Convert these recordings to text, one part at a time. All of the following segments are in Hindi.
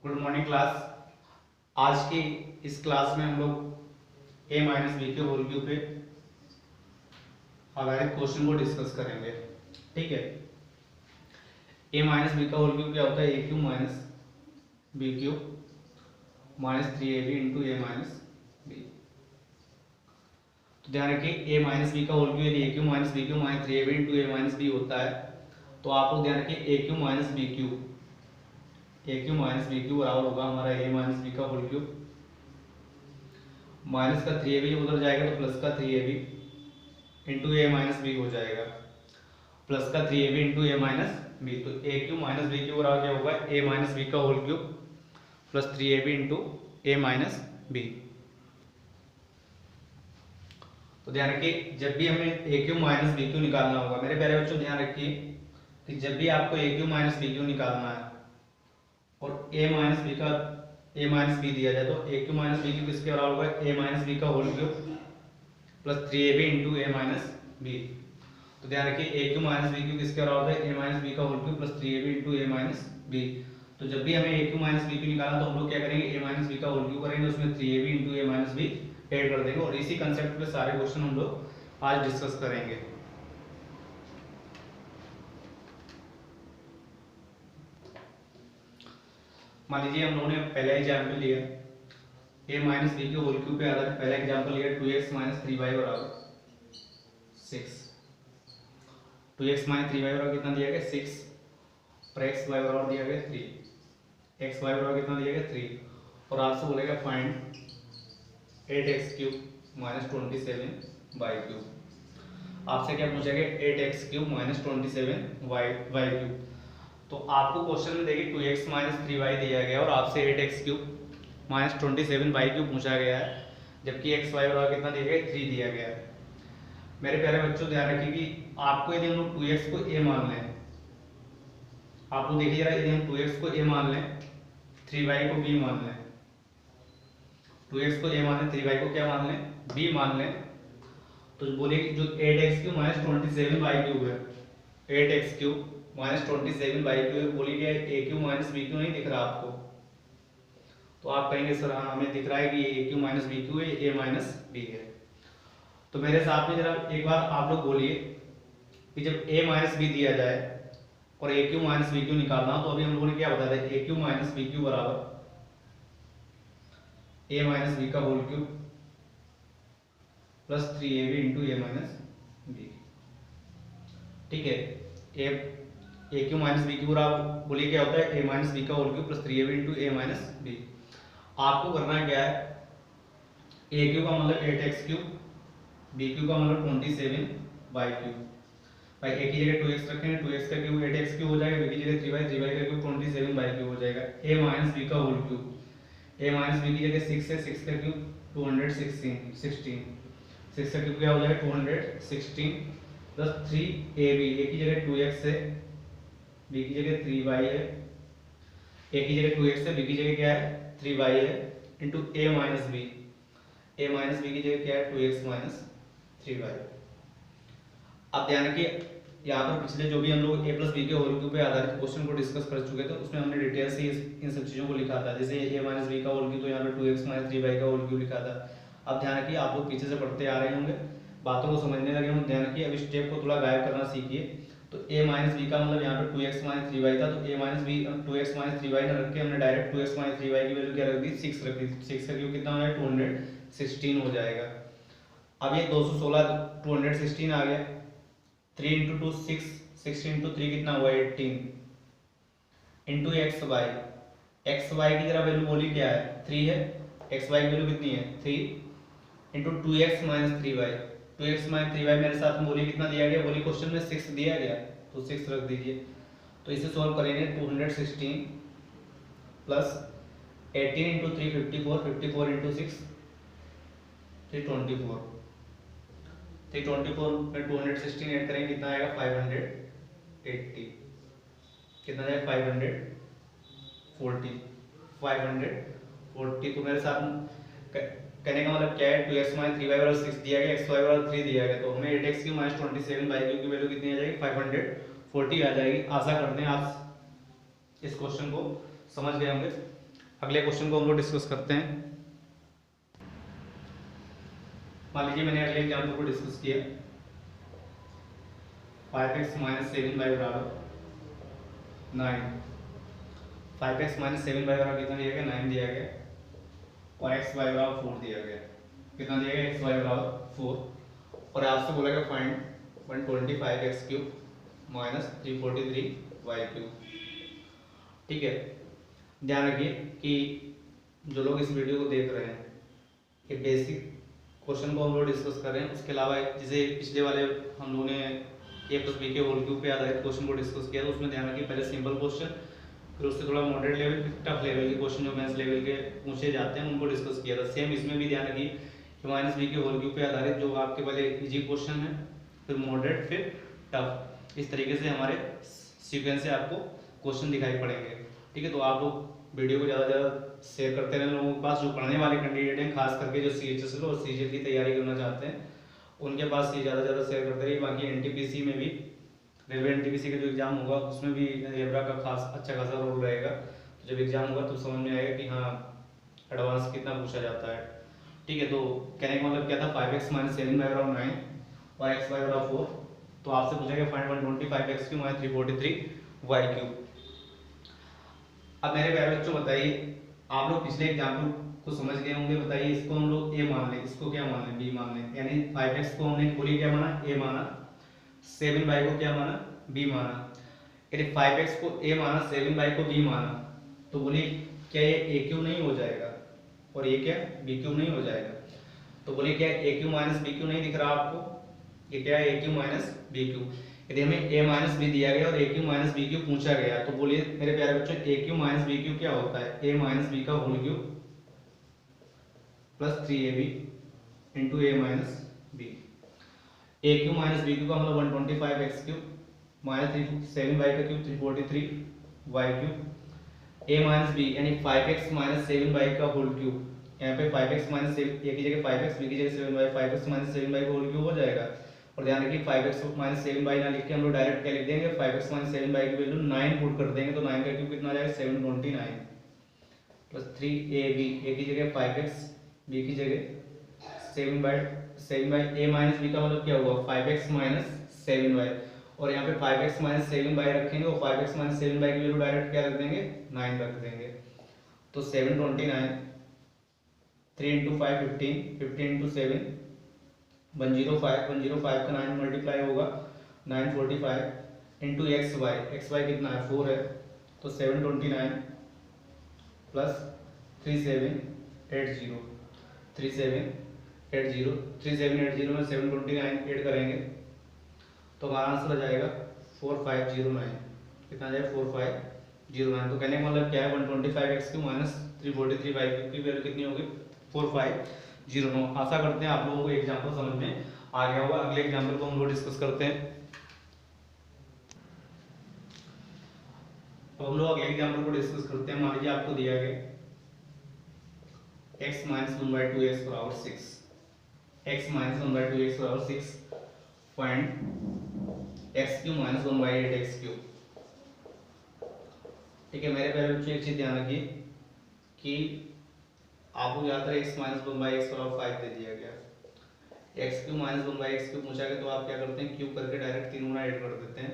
Good morning class. आज की इस क्लास में हम लोग ए माइनस बी के होल क्यूब पे आधारित क्वेश्चन को डिस्कस करेंगे। ठीक है, ए माइनस बी का होल क्यूब क्या होता है? A cube minus B cube minus 3ab into A minus B. तो ध्यान रखिए, ए माइनस बी का होल क्यूब यदि A cube minus B cube minus 3ab into A minus B होता है तो आप लोग ध्यान रखिए A cube minus B cube बराबर होगा हमारा ए माइनस बी का होल क्यूब। माइनस का 3ab जब उधर जाएगा तो प्लस का 3ab into A minus B हो जाएगा। प्लस का 3ab into A minus B, तो A cube minus B cube बराबर क्या होगा? ए माइनस बी का whole cube plus 3ab into A minus B. तो ध्यान रखिए, जब भी हमें A cube minus B cube निकालना होगा, मेरे प्यारे बच्चों ध्यान रखिए कि जब भी आपको A cube minus B cube निकालना है और ए माइनस बी दिया जाए तो A cube minus B cube किसके बराबर होगा? ए माइनस बी का whole cube plus 3ab into A minus B. तो ध्यान रखिए, A cube minus B cube किसके बराबर है? ए माइनस बी का whole cube plus 3ab into A minus B. तो जब भी हमें A cube minus B cube निकालना तो हम लोग क्या करेंगे? ए माइनस बी का होल क्यूब करेंगे, उसमें 3ab into A minus B Ed कर देंगे और इसी कंसेप्ट पे सारे क्वेश्चन हम लोग आज डिस्कस करेंगे। मान लीजिए हम लोगों ने पहला एग्जाम्पल लिया ए माइनस बी के होल क्यूब पे आधारित पहला एग्जाम्पल लिया 2x माइनस 3y बराबर 6। 2x माइनस 3y बराबर कितना दिया गया? 6 और xy बराबर दिया गया 3। xy बराबर कितना दिया गया? 3 और आपसे बोलेगा find 8x cube minus 27y cube. आपसे क्या पूछा गया? 8x cube minus 27y cube. तो आपको क्वेश्चन में देखिए 2x माइनस 3y दिया गया और आपसे 8x cube minus 27y cube पूछा गया है, जबकि xy बराबर कितना दिया गया? 3 दिया गया है। मेरे प्यारे बच्चों ध्यान रखिए कि आपको यदि हम लोग 2x को a मान लें, आप लोग देखिए जरा, यदि हम 2x को a मान लें 3y को b मान लें, 2x को a मान लें 3y को क्या मान लें? b मान लें, तो बोलिए जो 8x cube minus 27y cube है, 8x cube minus 27y cube, बोलिए क्या a cube minus b cube नहीं दिख रहा आपको? तो आप कहेंगे सर हाँ हमें दिख रहा है कि a cube minus b cube है, a माइनस b है। तो मेरे साथ में जरा एक बार आप लोग बोलिए कि जब a माइनस b दिया जाए और a cube minus b cube निकालना हो तो अभी हम लोगों ने क्या बताया था? a cube minus b cube बराबर a माइनस b का whole cube plus 3ab into A minus B. ठीक है, A cube minus B cube बराबर बोलिए क्या होता है? ए माइनस बी का whole cube plus 3ab into A minus B. आपको करना क्या है? ए क्यू का मतलब 8x क्यूब, बी क्यू का मतलब 27y क्यूब। भाई ए की जगह 2x रखेंगे, 2x का क्यूब 8x क्यूब हो जाएगा, बी की जगह 3y, 3y का क्यूब 27y क्यूब हो जाएगा। ए माइनस बी का whole cube, A minus B की जगह 6 है, 6 का क्यूब 216, 6 का क्यूब क्या हो जाएगा? 216 प्लस 3ab, ए की जगह 2x है, बी की जगह 3y है, ए की जगह 2x है, बी की जगह क्या है? 3y है, इंटू ए माइनस बी की जगह क्या है? 2x minus 3y। अब ध्यान रखिए, यहाँ पर पिछले जो भी हम लोग a प्लस बी के होल क्यूब पे आधारित क्वेश्चन को डिस्कस कर चुके थे, उसमें हमने डिटेल से इन सब चीज़ों को लिखा था। जैसे a माइनस बी का होल क्यूब तो यहाँ पर 2x माइनस 3y का होल क्यूब लिखा था। अब ध्यान रखिए, आप लोग पीछे से पढ़ते आ रहे होंगे, बातों को समझने लगे होंगे, ध्यान रखिए अब स्टेप को थोड़ा गायब करना सीखिए। तो a माइनस बी का मतलब यहाँ पे 2x माइनस 3y था, तो a minus B 2x minus 3y न रख के हमने डायरेक्ट 2x माइनस 3y की वैल्यू क्या रख दी? 6 रख दी। 6 का क्यूब कितना हो जाएगा? 216 हो जाएगा। अब ये 216 216 आ गया, 3 इंटू 2 6, 16 इंटू 3 कितना हुआ? 18 इंटू xy की जरा वैल्यू बोली क्या है? 3 है, xy की वैल्यू कितनी है? 3 into 2x minus 3y, 2x minus 3y मेरे साथ में बोलिए कितना दिया गया? बोलिए क्वेश्चन में 6 दिया गया, तो 6 रख दीजिए। तो इसे सॉल्व करेंगे, 216 प्लस 18 इंटू 3 54, 54 इंटू 6 324, 324 में 216 ऐड करेंगे कितना आएगा? 580। कितना जाएगा? 540। तो मेरे साथ कहने का मतलब क्या है? 2x माइनस 3y बराबर 6 दिया गया, xy बराबर 3 दिया गया, तो हमें 8x cube minus 27y cube की वैल्यू कितनी आ जाएगी? 540 आ जाएगी। आशा करते हैं आप इस क्वेश्चन को समझ गए होंगे। अगले क्वेश्चन को हम लोग डिस्कस करते हैं। मान लीजिए मैंने अगले एग्जाम्पल को डिस्कस किया, 5x माइनस 7y बराबर 9। 5x माइनस 7y बराबर कितना दिया गया, 9 दिया गया, और xy बराबर 4 दिया गया। कितना दिया गया, xy बराबर 4। और आपसे बोला गया find 125x cube minus 343y cube. ठीक है, ध्यान रखिए कि जो लोग इस वीडियो को देख रहे हैं, ये बेसिक क्वेश्चन को हम लोग डिस्कस कर रहे हैं। उसके अलावा जैसे पिछले वाले हम लोगों ने a प्लस बी के होल क्यूब पे आधारित क्वेश्चन को डिस्कस किया, तो उसमें ध्यान रखिए पहले सिंपल क्वेश्चन, फिर उससे थोड़ा मॉडरेट लेवल, फिर टफ लेवल के क्वेश्चन जो मैथ्स लेवल के पूछे जाते हैं उनको डिस्कस किया था। सेम इसमें भी ध्यान रखिए कि माइनस बी के होल क्यूब पे आधारित जो आपके पहले इजी क्वेश्चन है, फिर मॉडरेट, फिर टफ, इस तरीके से हमारे सीक्वेंस से आपको क्वेश्चन दिखाई पड़ेंगे। ठीक है, तो आप लोग वीडियो को ज़्यादा से ज़्यादा शेयर करते रहें लोगों के पास। जो पढ़ने वाले कैंडिडेट हैं, खास करके जो CHSL और CGL की तैयारी करना चाहते हैं, उनके पास ये ज़्यादा से ज़्यादा शेयर करते रहिए। बाकी NTPC में भी, रेलवे NTPC का जो एग्जाम होगा उसमें भी एब्रा का अच्छा खासा रोल रहेगा। तो जब एग्जाम होगा तो समझ में आएगा कि हाँ एडवांस कितना पूछा जाता है। ठीक है, तो कहने का मतलब क्या था, 5x माइनस 7y बराबर 9 और xy बराबर 4। तो आपसे पूछा गया find 125x cube minus 343y cube. अब मेरे प्यारे बच्चों बताइए, आप लोग पिछले एग्जाम्पल को समझ गए होंगे। बताइए इसको हम लोग a मान लें, इसको क्या मान लें, b मान लें। यानी 5x को हमने बोलिए क्या माना, a माना, 7y को क्या माना, b माना। यदि 5x को a माना, 7y को b माना, तो बोलिए क्या ये a क्यूब नहीं हो जाएगा, और ये क्या b क्यूब नहीं हो जाएगा। तो बोलिए क्या a cube minus b cube नहीं दिख रहा आपको, ये क्या है a cube minus b cube. यदि हमें a माइनस बी दिया गया और a cube minus b cube पूछा गया, तो बोलिए मेरे प्यारे बच्चों a cube minus b cube क्या होता है, a माइनस b का whole cube plus 3ab into a minus b। a cube minus b cube का मतलब 125x क्यूब माइनस 7y का cube 343y cube, a minus b यानी 5x माइनस 7y का होल क्यूब। यहाँ पे 5x माइनस a की जगह 5x, b की जगह 7y, 5x माइनस 7y का होल क्यूब हो जाएगा। और ध्यान रखिए 5x माइनस 7y ना लिख के हम लोग डायरेक्ट क्या लिख देंगे, 5x माइनस 7y की वैल्यू 9 पुट कर देंगे, तो 9 का क्यूब कितना आ जाएगा, 729 प्लस 3ab, a की जगह 5x, b की जगह 7y, a माइनस b का मतलब क्या हुआ 5x माइनस 7y, और यहाँ पे 5x माइनस 7y रखेंगे और 5x माइनस 7y की वैल्यू डायरेक्ट क्या रख देंगे, 9 रख देंगे। तो 729, 3 इंटू 5 15, 15 इंटू 7 105, 105 का 9 मल्टीप्लाई होगा 945 इंटू xy कितना है 4 है, तो 729 प्लस 3780, 3780 में 729 ऐड करेंगे तो हमारा आंसर आ जाएगा 4509। कितना आ जाएगा 4509। तो कहने का मतलब क्या है, 125x cube minus 343y cube की वैल्यू कितनी होगी, 4509। आशा करते हैं आप लोगों को एग्जाम्पल समझ में आ गया होगा। अगले एग्जाम्पल को हम लोग डिस्कस करते हैं। तो हम लोग अगले एग्जाम्पल को डिस्कस करते हैं। मान लीजिए आपको दिया गया x माइनस 1/2x बराबर 6, x माइनस 1/2x बराबर 6, find x cube minus 1/8x cube. ठीक है, मेरे प्यारे बच्चों एक चीज ध्यान रखिए कि आपको याद रहे x माइनस 1/x बराबर 5 दे दिया गया, x cube minus 1/x cube पूछा गया, तो आप क्या करते हैं, क्यूब करके डायरेक्ट 3 गुना ऐड कर देते हैं।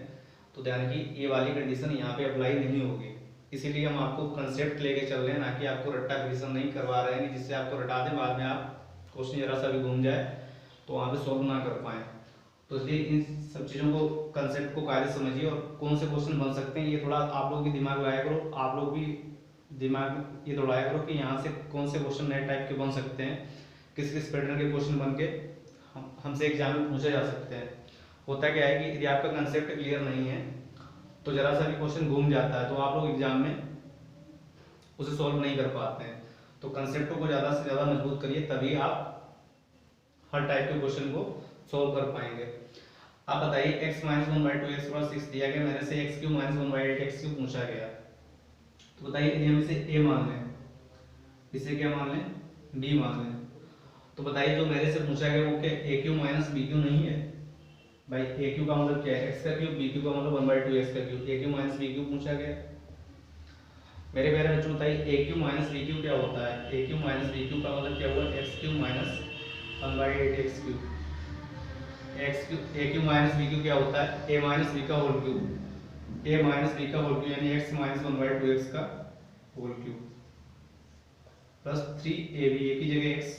तो ध्यान रखिए ये वाली कंडीशन यहाँ पे अप्लाई नहीं होगी, इसीलिए हम आपको कंसेप्ट लेके चल रहे हैं, ना कि आपको रट्टा क्वेश्चन नहीं करवा रहे हैं जिससे आपको रटा दें, बाद में आप क्वेश्चन जरा सा भी घूम जाए तो वहाँ पे सॉल्व ना कर पाए। तो इसलिए इन सब चीज़ों को, कंसेप्ट को कायदे समझिए और कौन से क्वेश्चन बन सकते हैं ये थोड़ा आप लोग भी दिमाग लगाया करो, आप लोग भी दिमाग ये दौड़ाया करो कि यहाँ से कौन से क्वेश्चन नए टाइप के बन सकते हैं, किस किस पैटर्न के क्वेश्चन बन के हमसे एग्जाम में पूछे जा सकते हैं। होता क्या है कि यदि आपका कंसेप्ट क्लियर नहीं है तो जरा सा भी क्वेश्चन घूम जाता है, तो आप लोग एग्जाम में उसे सॉल्व नहीं कर पाते हैं। तो कंसेप्ट को ज़्यादा से ज़्यादा मजबूत करिए, तभी आप हर टाइप के क्वेश्चन को सॉल्व कर पाएंगे। आप बताइए x माइनस 1/2x बराबर 6 दिया गया, मेरे से x cube minus 1/8x cube पूछा गया, तो बताइए यदि हम इसे a मान लें, इसे क्या मान लें, b मान लें, तो बताइए जो मेरे से पूछा गया वो क्या a cube minus b cube नहीं है भाई। a क्यूब का मतलब क्या है, x का क्यूब, b क्यूब का मतलब 1/2x का cube, a cube minus b cube पूछा गया। मेरे प्यारे बच्चों बताइए A cube minus B cube क्या होता है। A cube minus B cube का मतलब क्या हुआ, x cube minus 1/8 x cube. X cube A cube minus B cube क्या होता है, ए माइनस बी का whole cube. A minus B का होल क्यूब यानी एक्स माइनस 1/2 एक्स का whole cube plus 3 A B, A की जगह एक्स,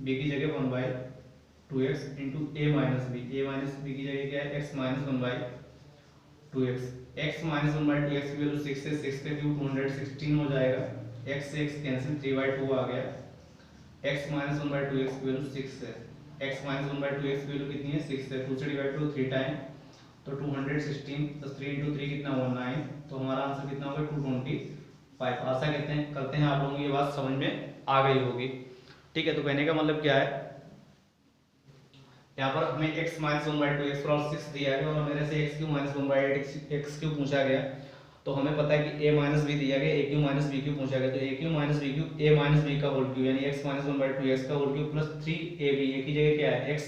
बी की जगह 1/2 X into A minus B. A minus B की जगह क्या है, x minus 1/2 x. X minus 1/2 x की वैल्यू 6 है, 6 का क्यूब 216 हो जाएगा। एक्स से एक्स कैंसिल, 3/2 आ गया। एक्स माइनस 1/2 एक्स की वैल्यू 6 है। एक्स माइनस 1/2 एक्स की वैल्यू कितनी है, 6 है। 2 से डिवाइड करो 3 टाइम, तो 216 प्लस 3 इंटू 3 कितना हुआ 9। तो हमारा आंसर कितना होगा 225। आशा करते हैं आप लोगों को ये बात समझ में आ गई होगी। ठीक है, तो कहने का मतलब क्या है, यहाँ पर हमें x माइनस 1/2 एक्स और 6 दिया है और मेरे से x cube minus 1/8 x Q पूछा गया। तो हमें पता है कि a माइनस बी दिया गया, A cube minus B cube पूछा गया। तो A cube minus B cube A minus B का होल क्यूब यानी x माइनस 1/2 एक्स का whole cube plus 3 A B, A की जगह क्या है x,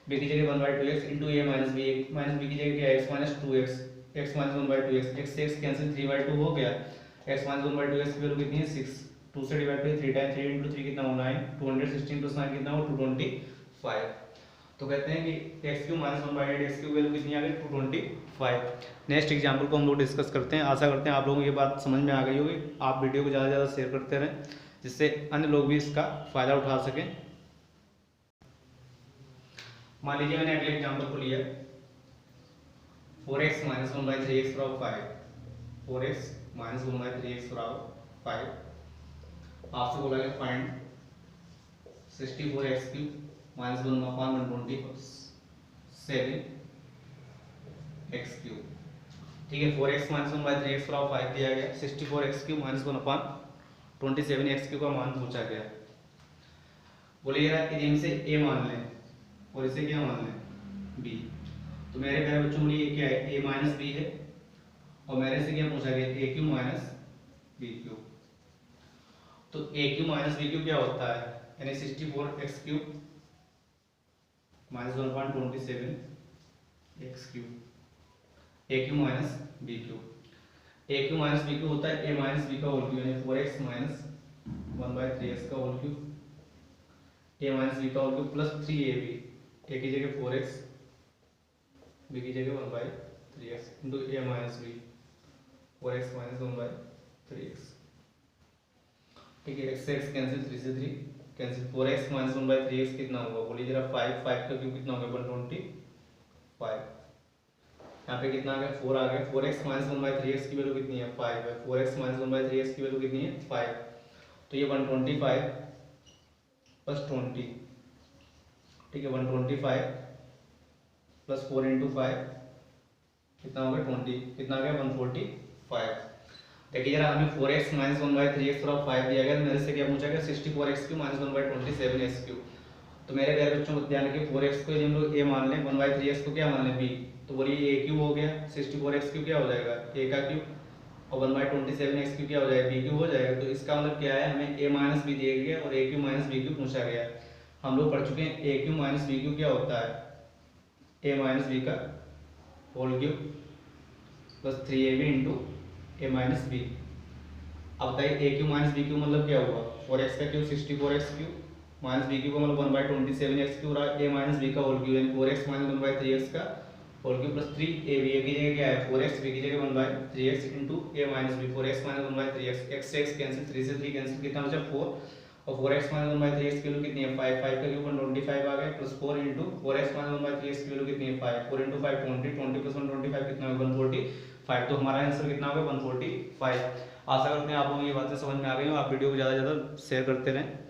बी की जगह 1/2 X into A minus B, A minus B की जगह क्या है x minus 2 X, x minus 1/2 X, x से x कैंसिल 3/2 हो गया। x माइनस 1/2 एक्स की वैल्यू कितनी है 6। 2 से डिवाइड करें 3 टाइम, 3 इंटू 3 कितना हो 9। 216 प्लस 9 कितना हो 225। तो कहते हैं कि x cube minus 1/8 x Q value कितनी आ गई 225। नेक्स्ट एग्जाम्पल को हम लोग डिस्कस करते हैं। आशा करते हैं आप लोगों को ये बात समझ में आ गई होगी। आप वीडियो को ज़्यादा से ज़्यादा शेयर करते रहें जिससे अन्य लोग भी इसका फ़ायदा उठा सकें। मान लीजिए मैंने अगले एग्जाम्पल को लिया 4x माइनस 1/3 एक्स बराबर 5। 4x माइनस 1/3 एक्स बराबर 5। आपसे बोला गया find 64x cube minus 1/127 x cube. ठीक है, 4x माइनस 1/3 एक्स बराबर 5 दिया गया। 64x cube minus 1/27 x cube का मान पूछा गया। बोलिएगा कि इनसे a मान लें और इसे क्या मान लें b। तो मेरे प्यारे बच्चों के लिए क्या है, a माइनस बी है और मेरे से क्या पूछा गया a cube minus B cube. तो a cube minus B cube क्या होता है, यानी 64x cube minus 1/27 x cube. A cube minus B cube, A cube minus B cube होता है ए माइनस बी का होल क्यूब यानी 4x माइनस 1/3 एक्स का whole cube, A minus B का whole cube plus 3ab, A की जगह 4x, बी की जगह 1/3 X into A minus B 4x minus 1/3 x. ठीक है, x से x कैंसिल, 3 से 3 कैंसिल, 4x माइनस 1/3 एक्स कितना होगा बोलिए जरा 5। 5 का क्यूब कितना होगा 125। यहाँ पे कितना आ गया 4 आ गया। 4x माइनस 1/3 एक्स की वैल्यू कितनी है 5 है। 4x माइनस 1/3 एक्स की वैल्यू कितनी है 5। तो ये 125 प्लस 20। ठीक है, 125 प्लस 4 इंटू 5 कितना हो गया 20, कितना आ गया 145। देखिए जरा हमें 4x माइनस 1/3 एक्स बराबर 5 दिया गया। तो मेरे से क्या पूछा गया 64x cube minus 1/27 x cube. तो मेरे प्यारे बच्चों को ध्यान रखिए 4x को यदि हम लोग a मान लें, 1/3 एक्स को क्या मान लें b, तो बोलिए a क्यूब हो गया। 64x क्यूब क्या हो जाएगा a का क्यूब और 1/27 एक्स क्यूब क्या हो जाएगा b क्यूब हो जाएगा। तो इसका मतलब क्या है, हमें a माइनस बी दिया गया और a cube minus b cube पूछा गया। हम लोग पढ़ चुके हैं a cube minus b cube क्या होता है a माइनस बी का whole cube plus 3ab into a minus B. अब बताइए A cube minus B cube मतलब क्या हुआ 4x का cube 64x cube minus B cube का मतलब 1/27 एक्स क्यूब और ए माइनस बी का होल क्यूब यानी 4x माइनस 1/3 एक्स का whole cube plus 3 A B, A की जगह क्या है 4x, बी की जगह 1/3 X into A minus B. 4x minus 1/3 X, X से एक्स कैंसिल, 3 से 3 कैंसिल, कितना बचा 4 और 4x माइनस 1/3 एक्स की वैल्यू कितनी है 5। 5 का क्यूब 125 आ गया plus 4 into 4x minus 1/3 x की वैल्यू कितनी है 5। 4 इंटू 5 20, 20 प्लस 125 कितना होगा 145। तो हमारा आंसर कितना होगा 145। आशा करते हैं आप लोगों को ये बातें समझ में आ गई हो। आप वीडियो को ज़्यादा से ज़्यादा शेयर करते रहें।